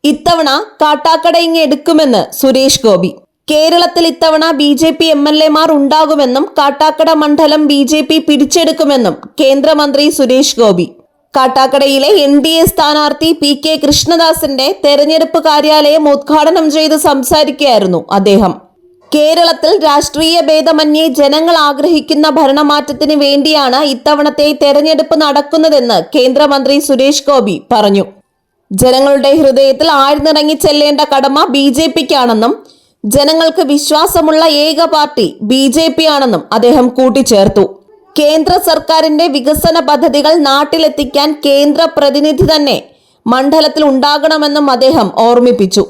ഇത്തവണ കാട്ടാക്കട എടുക്കുമെന്ന് സുരേഷ് ഗോപി. കേരളത്തിൽ ഇത്തവണ BJP MLA-മാർ ഉണ്ടാകുമെന്നും കാട്ടാക്കട മണ്ഡലം BJP പിടിച്ചെടുക്കുമെന്നും കേന്ദ്രമന്ത്രി സുരേഷ് ഗോപി. കാട്ടാക്കടയിലെ NDA സ്ഥാനാർത്ഥി PK കൃഷ്ണദാസിന്റെ തെരഞ്ഞെടുപ്പ് കാര്യാലയം ഉദ്ഘാടനം ചെയ്ത് സംസാരിക്കുകയായിരുന്നു അദ്ദേഹം. കേരളത്തിൽ രാഷ്ട്രീയ ഭേദമന്യേ ജനങ്ങൾ ആഗ്രഹിക്കുന്ന ഭരണമാറ്റത്തിന് വേണ്ടിയാണ് ഇത്തവണത്തെ തെരഞ്ഞെടുപ്പ് നടക്കുന്നതെന്ന് കേന്ദ്രമന്ത്രി സുരേഷ് ഗോപി പറഞ്ഞു. ജനങ്ങളുടെ ഹൃദയത്തിൽ ആഴ്ന്നിറങ്ങി ചെല്ലേണ്ട കടമ BJPക്കാണെന്നും ജനങ്ങൾക്ക് വിശ്വാസമുള്ള ഏക പാർട്ടി BJP ആണെന്നും അദ്ദേഹം കൂട്ടിച്ചേർത്തു. കേന്ദ്ര സർക്കാരിന്റെ വികസന പദ്ധതികൾ നാട്ടിലെത്തിക്കാൻ കേന്ദ്ര പ്രതിനിധി തന്നെ മണ്ഡലത്തിൽ ഉണ്ടാകണമെന്നും അദ്ദേഹം ഓർമ്മിപ്പിച്ചു.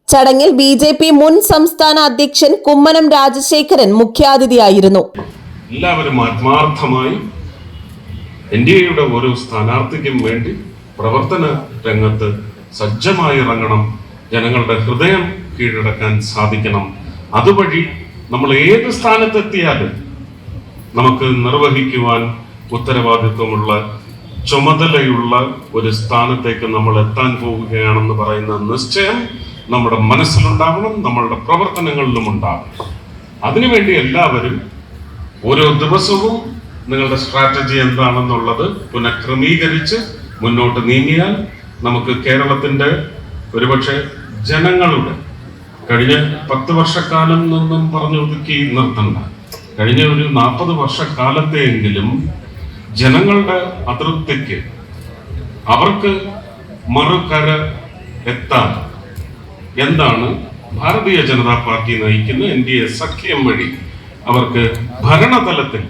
ചടങ്ങിൽ BJP മുൻ സംസ്ഥാന അധ്യക്ഷൻ കുമ്മനം രാജശേഖരൻ മുഖ്യാതിഥിയായിരുന്നു. എല്ലാവരും ആത്മാർത്ഥമായി NDAയുടെ ഓരോ സ്ഥാനാർത്ഥിക്കും വേണ്ടി പ്രവർത്തന രംഗത്ത് സജ്ജമായി ഇറങ്ങണം. ജനങ്ങളുടെ ഹൃദയം കീഴടക്കാൻ സാധിക്കണം. അതുവഴി നമ്മൾ ഏത് സ്ഥാനത്തെത്തിയാലും നമുക്ക് നിർവഹിക്കുവാൻ ഉത്തരവാദിത്വമുള്ള ചുമതലയുള്ള ഒരു സ്ഥാനത്തേക്ക് നമ്മൾ എത്താൻ പോവുകയാണെന്ന് പറയുന്ന നിശ്ചയം നമ്മുടെ മനസ്സിലുണ്ടാവണം, നമ്മളുടെ പ്രവർത്തനങ്ങളിലും ഉണ്ടാവണം. അതിനുവേണ്ടി എല്ലാവരും ഓരോ ദിവസവും നിങ്ങളുടെ സ്ട്രാറ്റജി എന്താണെന്നുള്ളത് പുനഃക്രമീകരിച്ച് മുന്നോട്ട് നീങ്ങിയാൽ നമുക്ക് കേരളത്തിന്റെ ഒരുപക്ഷെ ജനങ്ങളുടെ കഴിഞ്ഞ 10 വർഷക്കാലം നിന്നും പറഞ്ഞു ഒതുക്കി നിർത്തണ്ട, കഴിഞ്ഞ ഒരു 40 വർഷക്കാലത്തെയെങ്കിലും ജനങ്ങളുടെ അതൃപ്തിക്ക് അവർക്ക് മറുകര എത്താൻ എന്താണ് ഭാരതീയ ജനതാ പാർട്ടി നയിക്കുന്ന NDA സഖ്യം വഴി അവർക്ക് ഭരണതലത്തിൽ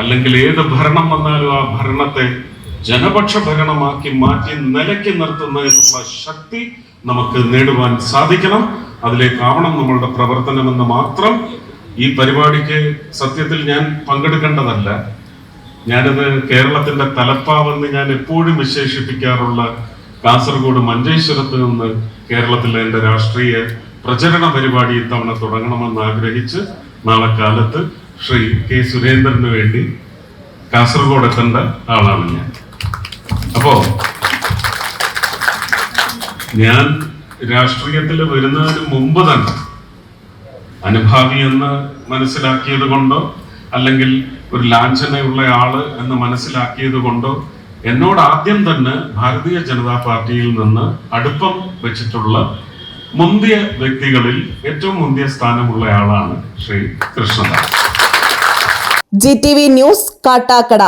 അല്ലെങ്കിൽ ഏത് ഭരണം വന്നാലും ആ ഭരണത്തെ ജനപക്ഷ ഭരണമാക്കി മാറ്റി നിലയ്ക്ക് നിർത്തുന്നതിനുള്ള ശക്തി നമുക്ക് നേടുവാൻ സാധിക്കണം. അതിലേക്കാവണം നമ്മളുടെ പ്രവർത്തനമെന്ന് മാത്രം. ഈ പരിപാടിക്ക് സത്യത്തിൽ ഞാൻ പങ്കെടുക്കേണ്ടതല്ല. ഞാനത് കേരളത്തിന്റെ തലപ്പാവെന്ന് ഞാൻ എപ്പോഴും വിശേഷിപ്പിക്കാറുള്ള കാസർഗോഡ് മഞ്ചേശ്വരത്ത് നിന്ന് കേരളത്തിലെ എൻ്റെ രാഷ്ട്രീയ പ്രചരണ പരിപാടി ഇത്തവണ തുടങ്ങണമെന്ന് ആഗ്രഹിച്ച് നാളെ കാലത്ത് ശ്രീ K. സുരേന്ദ്രന് വേണ്ടി കാസർഗോഡ് എത്തേണ്ട ആളാണ് ഞാൻ. അപ്പോ ഞാൻ രാഷ്ട്രീയത്തിൽ വരുന്നതിന് മുമ്പ് തന്നെ അനുഭാവി എന്ന് മനസ്സിലാക്കിയത് കൊണ്ടോ അല്ലെങ്കിൽ ഒരു ലാഞ്ചനയുള്ള ആള് എന്ന് മനസ്സിലാക്കിയത് കൊണ്ടോ എന്നോട് ആദ്യം തന്നെ ഭാരതീയ ജനതാ പാർട്ടിയിൽ നിന്ന് അടുപ്പം വെച്ചിട്ടുള്ള മുന്തിയ വ്യക്തികളിൽ ഏറ്റവും മുന്തിയ സ്ഥാനമുള്ള ആളാണ് ശ്രീ കൃഷ്ണദാസ്. GTV news, Kattakada.